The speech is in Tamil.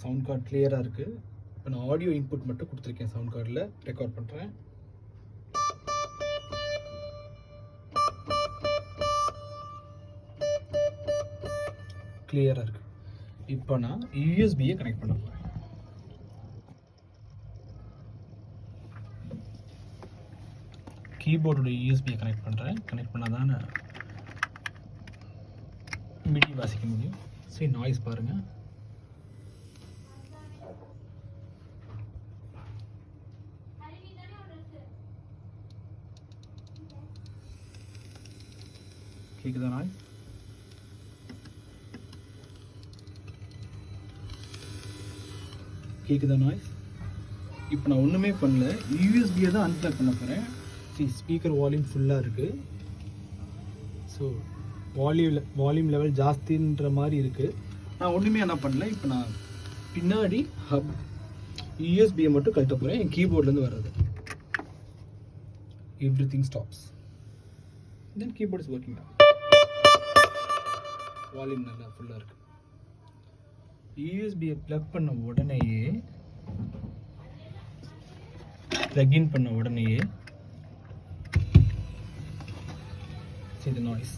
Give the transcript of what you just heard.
சவுண்ட் கார்டு கிளியராக இருக்குது. இப்போ நான் ஆடியோ இன்புட் மட்டும் கொடுத்துருக்கேன், சவுண்ட் கார்டில் ரெக்கார்ட் பண்ணுறேன். கிளியராக இருக்குது. இப்போ நான் யூஎஸ்பியை கனெக்ட் பண்ண போகிறேன். கீபோர்டோட யூஎஸ்பியை கனெக்ட் பண்ணுறேன். கனெக்ட் பண்ணால் தான் மிடி வாசிக்க முடியும். சரி, நாய்ஸ் பாருங்கள். கேக்குதா நாய்ஸ்? கேக்குதா நாய்ஸ்? இப்போ நான் ஒன்றுமே பண்ணல, யூஎஸ்பியை தான் அன்பிளக் பண்ண போகிறேன். ஸ்பீக்கர் வால்யூம் ஃபுல்லாக இருக்குது. ஸோ வால்யூம் லெவல் ஜாஸ்தின்ற மாதிரி இருக்குது. நான் ஒன்றுமே என்ன பண்ணல. இப்போ நான் பின்னாடி யூஎஸ்பியை மட்டும் கழட்ட போகிறேன். என் கீபோர்ட்லேருந்து வர்றது. Everything stops. Then keyboard is working now. Volume நல்லா ஃபுல்லாக இருக்குது. யூஎஸ்பியை ப்ளக் பண்ண உடனேயே, ப்ளக்இன் பண்ண உடனேயே see the noise.